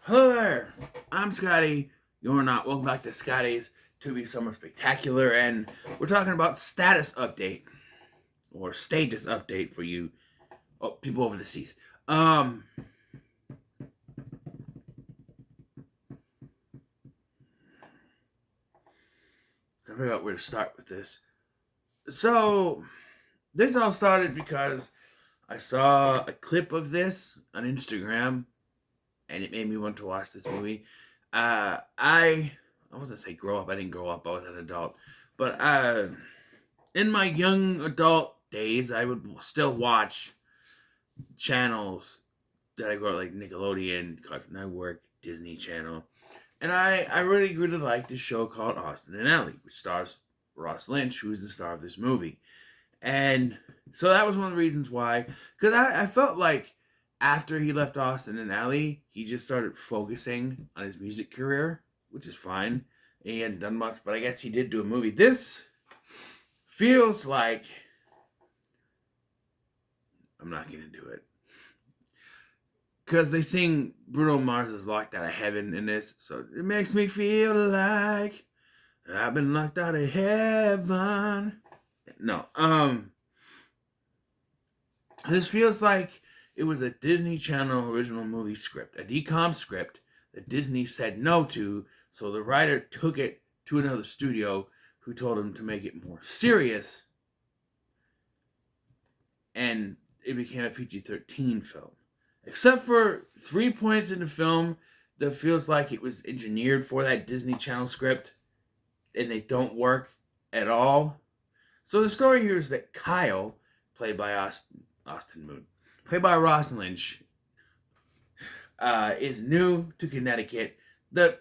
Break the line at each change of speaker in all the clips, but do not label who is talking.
Hello there, I'm Scotty. You're not. Welcome back to Scotty's To Be Summer Spectacular, and we're talking about status update or status update for you people over the seas. I figure out where to start with this. So, this all started because I saw a clip of this on Instagram, and it made me want to watch this movie. I wasn't say grow up. I didn't grow up. I was an adult, but in my young adult days, I would still watch channels that I grew up like Nickelodeon, Cartoon Network, Disney Channel, and I really liked this show called Austin and Ally, which stars Ross Lynch, who's the star of this movie. And so that was one of the reasons why, because I felt like after he left Austin and Ally, he just started focusing on his music career, which is fine. He hadn't done much, but I guess he did do a movie. This feels like I'm not gonna do it because they sing Bruno Mars's "Locked Out of Heaven" in this, so it makes me feel like I've been locked out of heaven. No, this feels like it was a Disney Channel original movie script, a DCOM script that Disney said no to, so the writer took it to another studio who told him to make it more serious, and it became a PG-13 film. Except for 3 points in the film that feels like it was engineered for that Disney Channel script, and they don't work at all. So the story here is that Kyle, played by Austin Moon, played by Ross Lynch, is new to Connecticut. The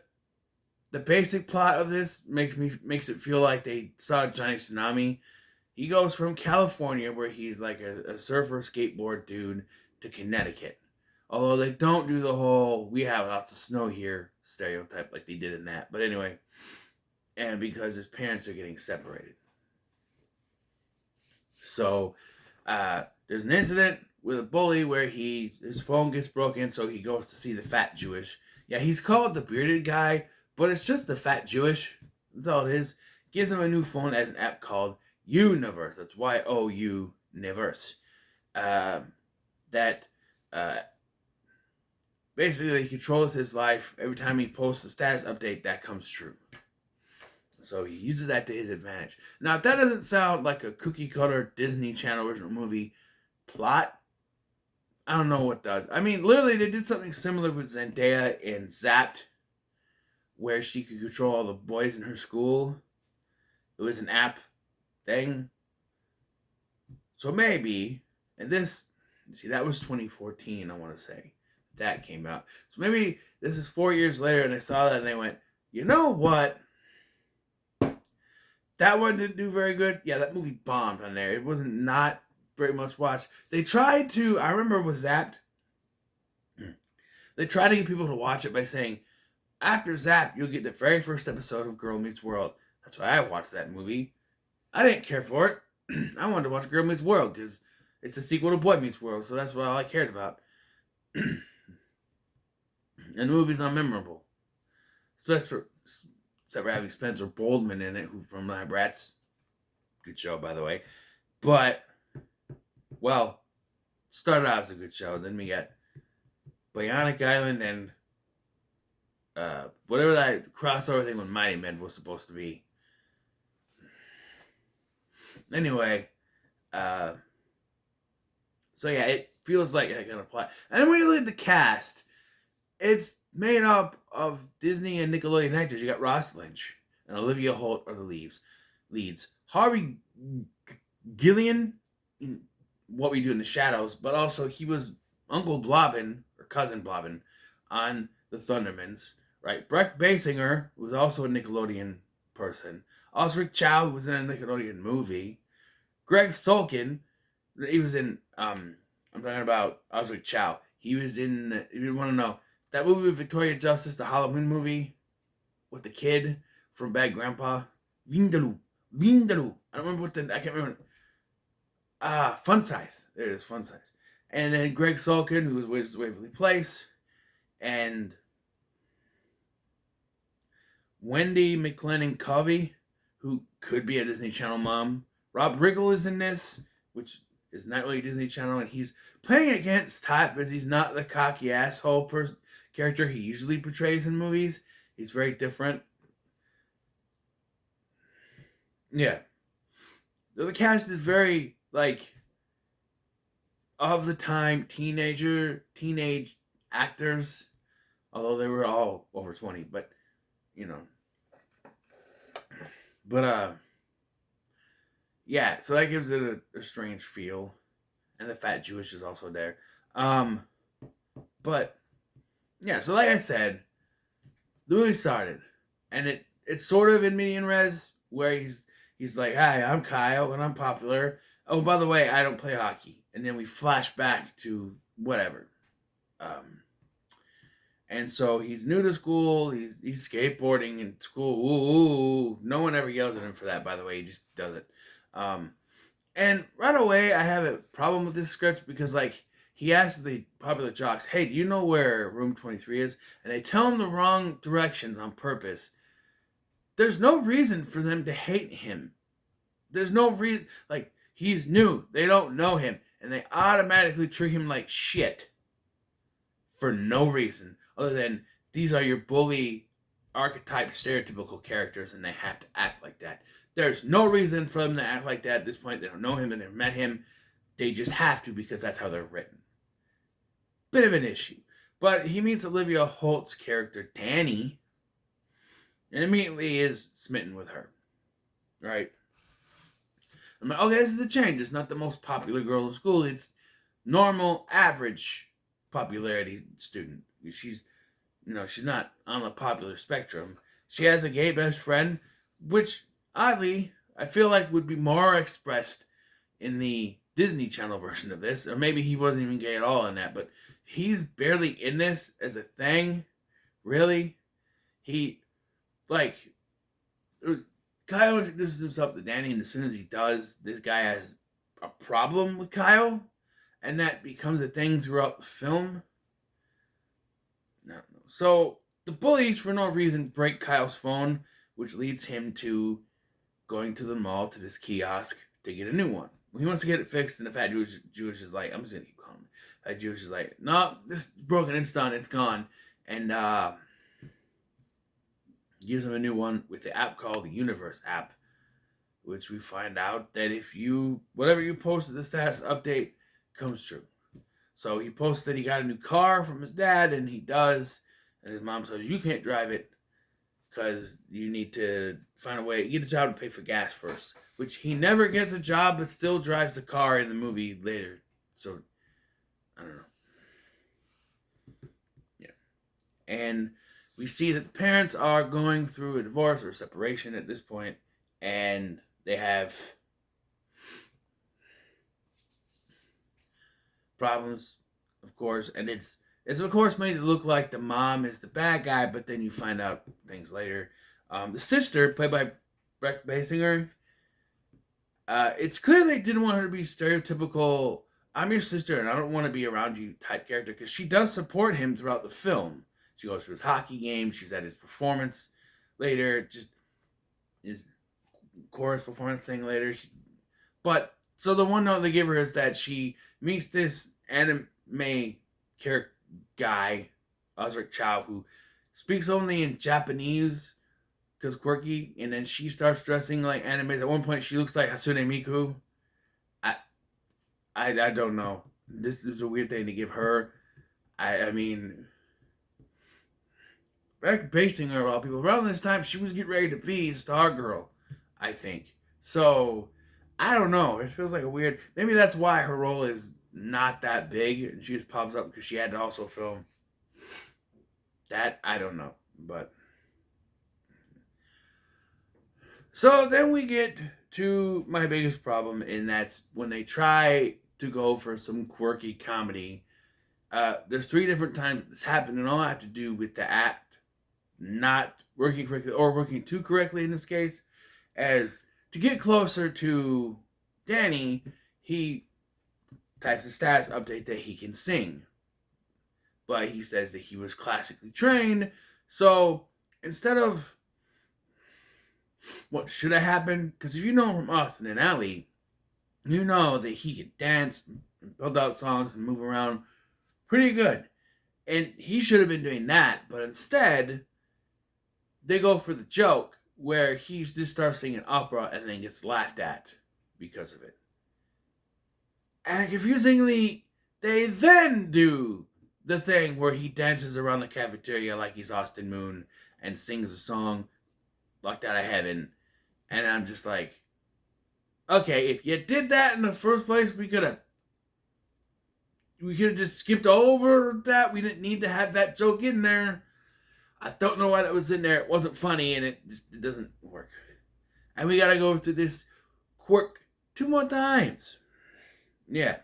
basic plot of this makes it feel like they saw Johnny Tsunami. He goes from California, where he's like a surfer skateboard dude, to Connecticut. Although they don't do the whole "we have lots of snow here" stereotype like they did in that. But anyway, and because his parents are getting separated. So there's an incident with a bully where his phone gets broken, so he goes to see the fat Jewish. Yeah, he's called the bearded guy, but it's just the fat Jewish. That's all it is. Gives him a new phone as an app called Universe. That's YOU Universe. That basically controls his life. Every time he posts a status update, that comes true. So he uses that to his advantage. Now, if that doesn't sound like a cookie cutter Disney Channel original movie plot, I don't know what does. I mean, literally, they did something similar with Zendaya in Zapped, where she could control all the boys in her school. It was an app thing. So maybe, and this, see, that was 2014, I want to say. That came out. So maybe this is 4 years later, and they saw that and they went, you know what? That one didn't do very good. Yeah, that movie bombed on there. It wasn't not very much watched. They tried to, I remember with Zapped, they tried to get people to watch it by saying, after Zapped, you'll get the very first episode of Girl Meets World. That's why I watched that movie. I didn't care for it. I wanted to watch Girl Meets World because it's a sequel to Boy Meets World, so that's what all I cared about. And the movie's unmemorable. Except for having Spencer Boldman in it, who from Lab Rats. Good show, by the way. But, well, started out as a good show. Then we got Bionic Island and whatever that crossover thing with Mighty Men was supposed to be. Anyway, so yeah, it feels like it can apply. And then when you look at the cast, it's made up of Disney and Nickelodeon actors. You got Ross Lynch and Olivia Holt are the leads. Harvey Gillian in What We Do in the Shadows, but also he was Uncle Blobbin, or Cousin Blobbin, on The Thundermans, right? Breck Basinger was also a Nickelodeon person. Osric Chow, who was in a Nickelodeon movie. Greg Sulkin, he was in, I'm talking about Osric Chow. He was in, if you want to know, that movie with Victoria Justice, the Halloween movie, with the kid from Bad Grandpa. Vindaloo. I don't remember I can't remember. Fun Size. There it is, Fun Size. And then Greg Sulkin, who was Waverly Place, and Wendy McLennan Covey, who could be a Disney Channel mom. Rob Riggle is in this, which is not really Disney Channel, and he's playing against type because he's not the cocky asshole character he usually portrays in movies. He's very different. Yeah. The cast is very, like, of the time teenage actors, although they were all over 20, but, you know. But, yeah, so that gives it a strange feel. And the fat Jewish is also there. But, yeah, so like I said, the movie started, and it's sort of in median res, where he's like, "Hi, I'm Kyle, and I'm popular. Oh, by the way, I don't play hockey." And then we flash back to whatever. And so he's new to school. He's skateboarding in school. Ooh. No one ever yells at him for that, by the way. He just does it. And right away, I have a problem with this script because, like, he asks the popular jocks, "Hey, do you know where room 23 is?" And they tell him the wrong directions on purpose. There's no reason for them to hate him. There's no reason. Like, he's new. They don't know him. And they automatically treat him like shit for no reason other than these are your bully archetype stereotypical characters and they have to act like that. There's no reason for them to act like that at this point. They don't know him, they never met him. They just have to because that's how they're written. Bit of an issue. But he meets Olivia Holt's character, Danny, and immediately is smitten with her. Right? I'm like, okay, this is a change. It's not the most popular girl in school. It's normal, average popularity student. She's not on the popular spectrum. She has a gay best friend, which, oddly, I feel like would be more expressed in the Disney Channel version of this. Or maybe he wasn't even gay at all in that, but he's barely in this as a thing. Really? Kyle introduces himself to Danny, and as soon as he does, this guy has a problem with Kyle, and that becomes a thing throughout the film. No. So the bullies, for no reason, break Kyle's phone, which leads him to going to the mall to this kiosk to get a new one. He wants to get it fixed, and the fat Jewish is like, I'm just gonna keep calling him. Fat Jewish is like, no, this is broken, it's done, it's gone, and gives him a new one with the app called the Universe app, which we find out that if whatever you posted the status update comes true. So he posts that he got a new car from his dad, and he does, and his mom says, you can't drive it because you need to find a way, get a job to pay for gas first, which he never gets a job, but still drives the car in the movie later. So, I don't know. Yeah. And we see that the parents are going through a divorce or separation at this point, and they have problems, of course, and it's of course made to look like the mom is the bad guy, but then you find out things later. The sister, played by Brec Bassinger, it's clear they didn't want her to be stereotypical, I'm your sister and I don't want to be around you type character, because she does support him throughout the film. She goes to his hockey game, she's at his performance later, just his chorus performance thing later. But, so the one note they give her is that she meets this anime character guy, Osric Chow, who speaks only in Japanese because quirky, and then she starts dressing like anime. At one point, she looks like Hatsune Miku. I don't know. This is a weird thing to give her. I mean, Brec Bassinger, of all people, around this time, she was getting ready to be Stargirl, I think. So, I don't know. It feels like a weird... Maybe that's why her role is not that big, and she just pops up because she had to also film that. I don't know, but... So, then we get to my biggest problem, and that's when they try to go for some quirky comedy. There's 3 different times this happened, and all I have to do with the act not working correctly, or working too correctly in this case, as to get closer to Danny, he types of status update that he can sing. But he says that he was classically trained. So instead of what should have happened, because if you know from Austin and Ally, you know that he could dance and build out songs and move around pretty good. And he should have been doing that, but instead, they go for the joke where he just starts singing opera and then gets laughed at because of it. And confusingly, they then do the thing where he dances around the cafeteria like he's Austin Moon and sings a song Locked Out of Heaven. And I'm just like, okay, if you did that in the first place, we could have just skipped over that. We didn't need to have that joke in there. I don't know why that was in there. It wasn't funny, and it doesn't work. And we gotta go through this quirk 2 more times. Yeah.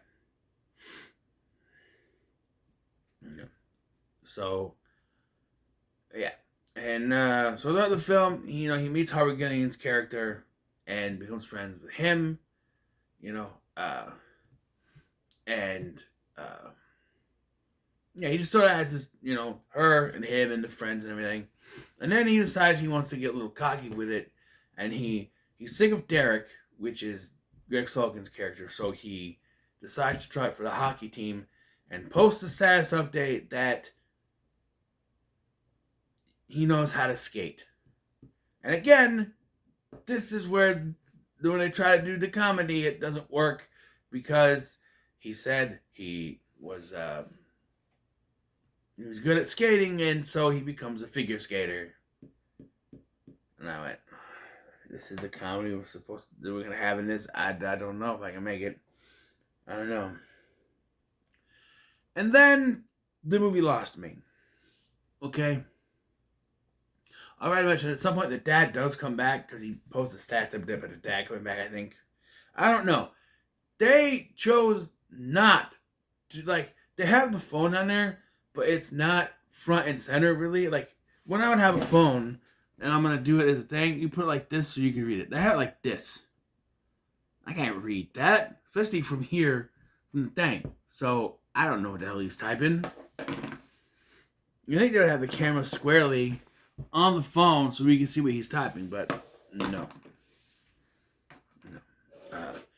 So, yeah. And so throughout the film, he meets Harvey Gilliam's character and becomes friends with him. Yeah, he just sort of has this, her and him and the friends and everything. And then he decides he wants to get a little cocky with it. And he's sick of Derek, which is Greg Sulkin's character. So he decides to try it for the hockey team and posts a status update that he knows how to skate. And again, this is where when they try to do the comedy, it doesn't work because he said he was good at skating, and so he becomes a figure skater. And I went, this is a comedy we're gonna have in this. I don't know if I can make it. I don't know. And then the movie lost me. Okay. Alright, I mentioned at some point the dad does come back because he posts a stats update about the dad coming back, I think. I don't know. They chose not to, they have the phone on there, but it's not front and center, really. Like, when I would have a phone, and I'm going to do it as a thing, you put it like this so you can read it. They have it like this. I can't read that, especially from here, from the thing. So, I don't know what the hell he's typing. You think they would have the camera squarely on the phone so we can see what he's typing, but no.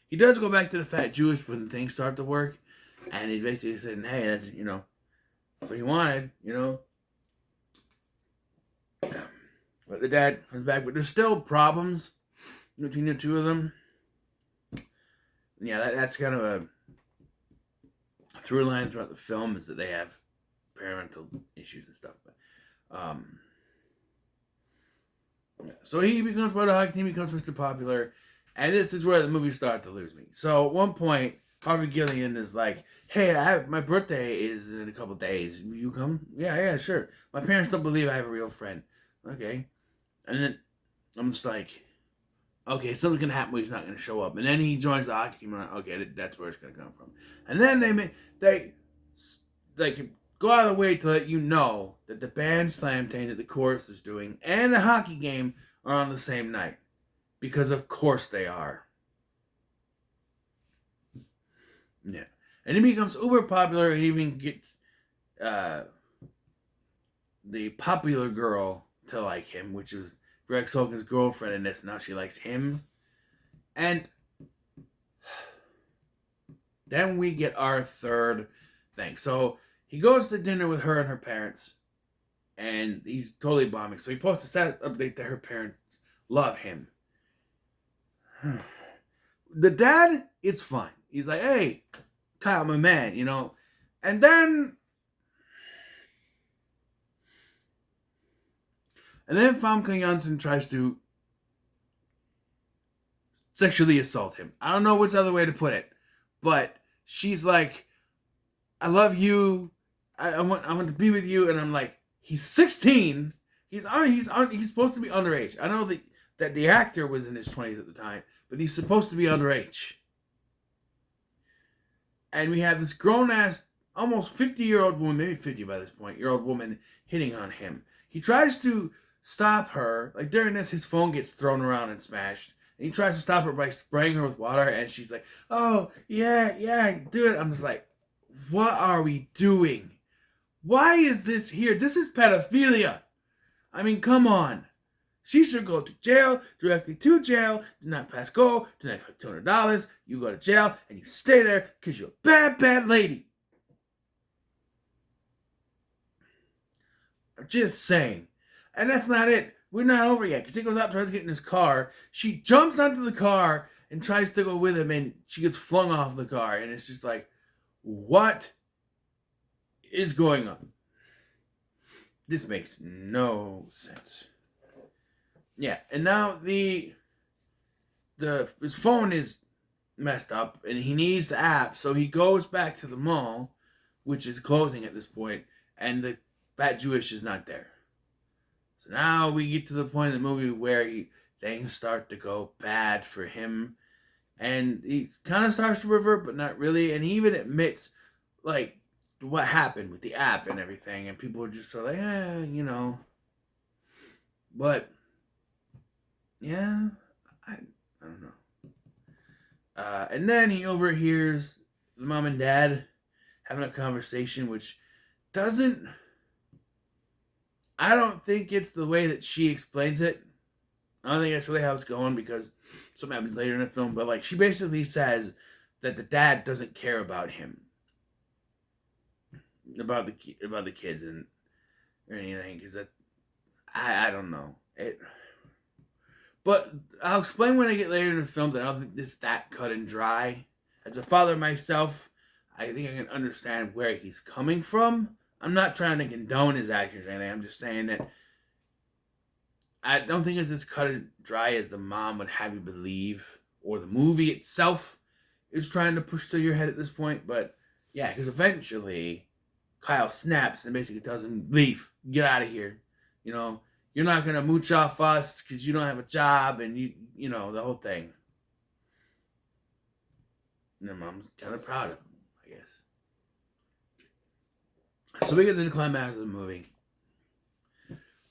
He does go back to the fat Jewish when things start to work, and he basically said, hey, that's, that's what he wanted, But the dad comes back, but there's still problems between the two of them. Yeah, that's kind of a through line throughout the film, is that they have parental issues and stuff. But, so he becomes part of the hockey team, becomes Mr. Popular, and this is where the movie started to lose me. So at one point, Harvey Gilliam is like, hey, my birthday is in a couple days. You come? Yeah, sure. My parents don't believe I have a real friend. Okay. And then I'm just like, okay, something's going to happen where he's not going to show up. And then he joins the hockey team. And I'm like, okay, that's where it's going to come from. And then they go out of the way to let you know that the band Slamtain that the chorus is doing and the hockey game are on the same night. Because of course they are. Yeah. And he becomes uber popular and even gets the popular girl to like him, which was Greg Sulkin's girlfriend in this. Now she likes him. And then we get our third thing. So he goes to dinner with her and her parents. And he's totally bombing. So he posts a status update that her parents love him. The dad, it's fine. He's like, hey, Kyle, my man, And then Famke Janssen tries to sexually assault him. I don't know which other way to put it. But she's like, I love you. I want to be with you. And I'm like, he's 16. He's supposed to be underage. I know that the actor was in his 20s at the time, but he's supposed to be underage. And we have this grown-ass, almost 50-year-old woman, maybe 50 by this point, year-old woman hitting on him. He tries to stop her. Like, during this, his phone gets thrown around and smashed. And he tries to stop her by spraying her with water, and she's like, "Oh, yeah, do it." I'm just like, what are we doing? Why is this here? This is pedophilia. I mean, come on. She should go to jail, directly to jail, do not pass go, do not collect $200. You go to jail, and you stay there because you're a bad, bad lady. I'm just saying. And that's not it. We're not over yet, because he goes out, tries to get in his car. She jumps onto the car and tries to go with him, and she gets flung off the car. And it's just like, what is going on? This makes no sense. Yeah, and now his phone is messed up, and he needs the app, so he goes back to the mall, which is closing at this point, and the fat Jewish is not there. So now we get to the point in the movie where things start to go bad for him, and he kind of starts to revert, but not really, and he even admits, like, what happened with the app and everything, and people are just sort of like, but yeah, I don't know. And then he overhears the mom and dad having a conversation, which doesn't. I don't think it's the way that she explains it. I don't think that's really how it's going, because something happens later in the film. But like, she basically says that the dad doesn't care about him, about the kids and or anything, because that I don't know it. But I'll explain when I get later in the film that I don't think this that cut and dry. As a father myself, I think I can understand where he's coming from. I'm not trying to condone his actions or anything. I'm just saying that I don't think it's as cut and dry as the mom would have you believe, or the movie itself is trying to push through your head at this point. But yeah, because eventually Kyle snaps and basically tells him, "Leave, get out of here. You're not gonna mooch off us because you don't have a job," and you know the whole thing. And their mom's kind of proud of him, I guess. So we get to the climax of the movie.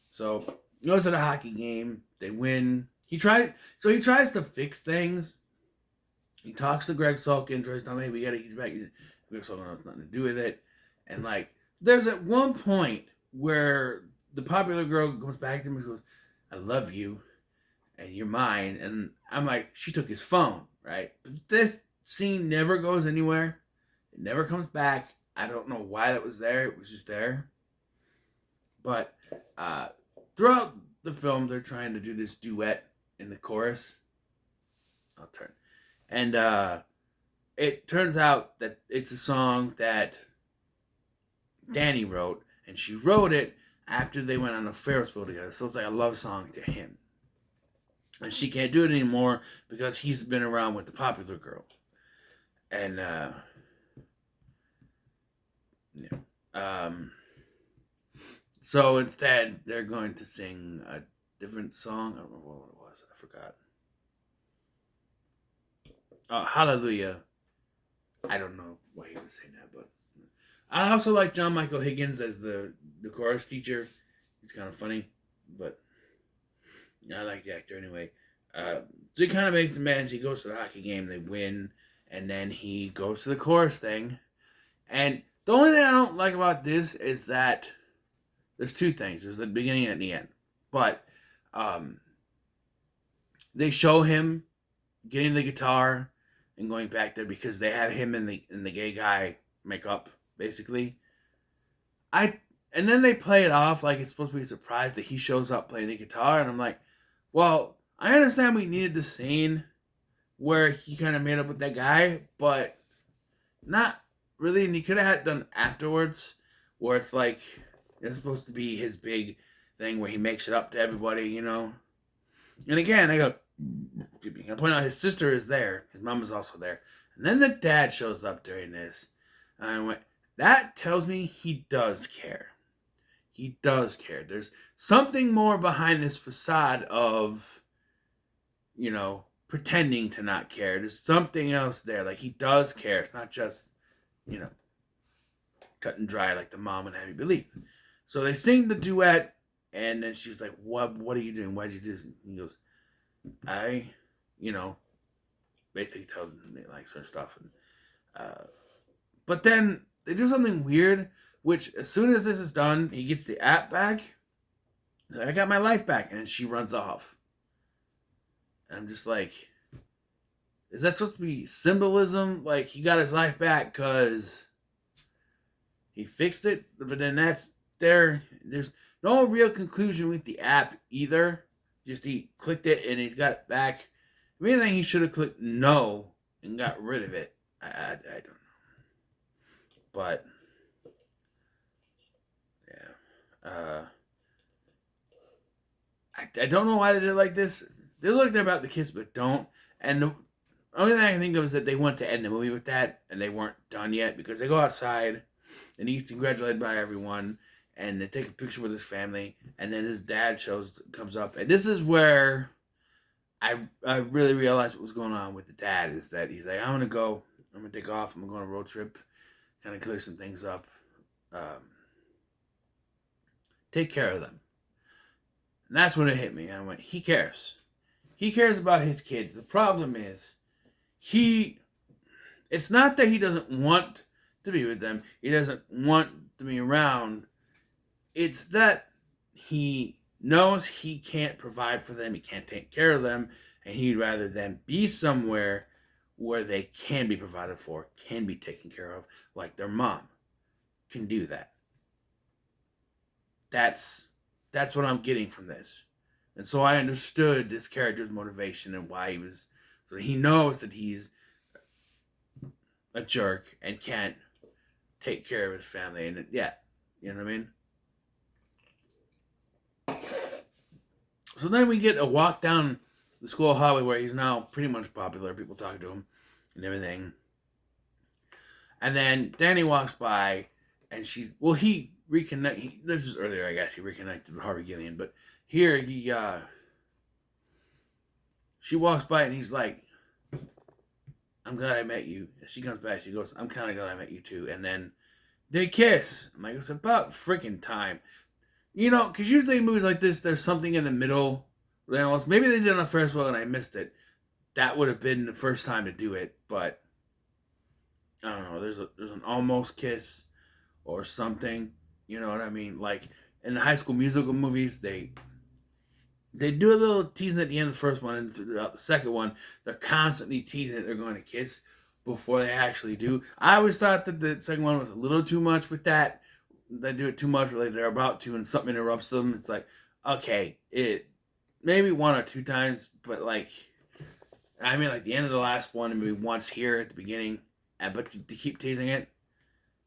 So he goes to the hockey game. They win. He tries to fix things. He talks to Greg Sulkin, tries to tell him, "Hey, we gotta get back." Greg Sulkin has nothing to do with it. And like, there's at one point where the popular girl goes back to him and goes, "I love you, and you're mine." And I'm like, she took his phone, right? But this scene never goes anywhere. It never comes back. I don't know why that was there. It was just there. But throughout the film, they're trying to do this duet in the chorus. I'll turn. And it turns out that it's a song that Danny wrote, and she wrote it after they went on a Ferris wheel together. So it's like a love song to him. And she can't do it anymore because he's been around with the popular girl. And so instead, they're going to sing a different song. I don't remember what it was. I forgot. Hallelujah. I don't know why he was saying that, but I also like John Michael Higgins as the chorus teacher. He's kind of funny, but I like the actor anyway. So he kind of makes the match. He goes to the hockey game. They win. And then he goes to the chorus thing. And the only thing I don't like about this is that there's two things. There's the beginning and the end. But they show him getting the guitar and going back there because they have him in the gay guy makeup, basically. And then they play it off like it's supposed to be a surprise that he shows up playing the guitar. And I'm like, well, I understand we needed the scene where he kind of made up with that guy, but not really. And he could have had it done afterwards, where it's like it's supposed to be his big thing where he makes it up to everybody, And again, I point out his sister is there, his mom is also there, and then the dad shows up during this. And I went, that tells me he does care. He does care. There's something more behind this facade of, pretending to not care. There's something else there. Like, he does care. It's not just, cut and dry like the mom would have you believe. So they sing the duet, and then she's like, what are you doing? Why'd you do this? And he goes, I you know, basically tells him they like certain stuff. And, but then they do something weird, which as soon as this is done, he gets the app back. I got my life back, and then she runs off. And I'm just like, is that supposed to be symbolism? Like he got his life back because he fixed it, but then that's there. There's no real conclusion with the app either. Just he clicked it and he's got it back. If anything, he should have clicked no and got rid of it. I don't know, but yeah, I don't know why they did it like this. They look like they're about to kiss, but don't. And the only thing I can think of is that they wanted to end the movie with that, and they weren't done yet because they go outside and he's congratulated by everyone, and they take a picture with his family, and then his dad comes up, and this is where I really realized what was going on with the dad is that he's like, I'm gonna take off, I'm gonna go on a road trip, kind of clear some things up, take care of them, and that's when it hit me. I went, he cares about his kids. The problem is it's not that he doesn't want to be with them. He doesn't want to be around. It's that he knows he can't provide for them. He can't take care of them. And he'd rather them be somewhere where they can be provided for, can be taken care of, like their mom can do that. That's what I'm getting from this. And so I understood this character's motivation and why he was. So he knows that he's a jerk and can't take care of his family, and yeah, you know what I mean. So then we get a walk down the school hallway where he's now pretty much popular. People talking to him and everything. And then Danny walks by, and he reconnect. This was earlier, I guess. He reconnected with Harvey Gillian, but here she walks by, and he's like, I'm glad I met you. And she comes back. She goes, I'm kind of glad I met you too. And then they kiss. I'm like, it's about freaking time. You know, because usually in movies like this, there's something in the middle. Maybe they did it on Ferris Wheel and I missed it. That would have been the first time to do it. But, I don't know. There's an almost kiss or something. You know what I mean? Like, in the High School Musical movies, they do a little teasing at the end of the first one, and throughout the second one, they're constantly teasing that they're going to kiss before they actually do. I always thought that the second one was a little too much with that. They do it too much, like they're about to, and something interrupts them. It's like, okay, it maybe one or two times, but like, I mean, like the end of the last one, and maybe once here at the beginning, but to keep teasing it.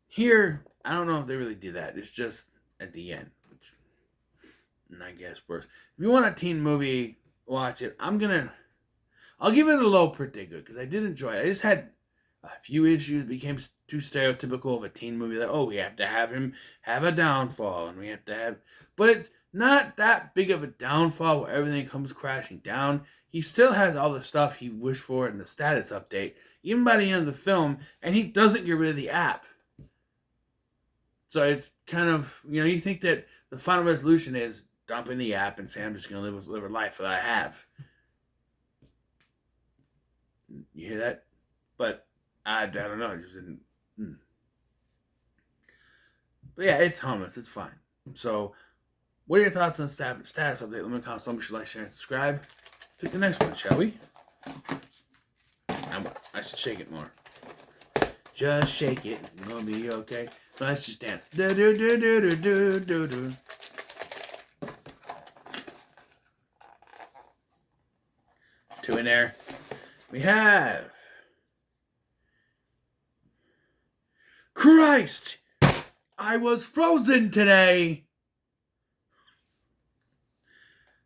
Here, I don't know if they really do that. It's just at the end. And I guess worse. If you want a teen movie, watch it. I'll give it a low pretty good because I did enjoy it. I just had a few issues. It became too stereotypical of a teen movie that, we have to have him have a downfall, and we have to have, but it's not that big of a downfall where everything comes crashing down. He still has all the stuff he wished for in the status update, even by the end of the film, and he doesn't get rid of the app. So it's kind of, you think that the final resolution is dumping the app and saying I'm just going to live a life that I have. You hear that? But I don't know. I just didn't. But yeah, it's harmless. It's fine. So, what are your thoughts on status update? Let me know. Comment, you should like, share, and subscribe. Pick the next one, shall we? I should shake it more. Just shake it. It's gonna be okay. So let's just dance. Do do do do do do do. Two in there. We have Christ! I was frozen today!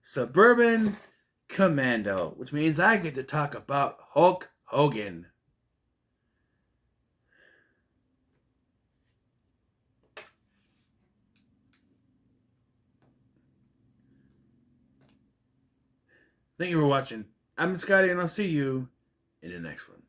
Suburban Commando, which means I get to talk about Hulk Hogan. Thank you for watching. I'm Scotty, and I'll see you in the next one.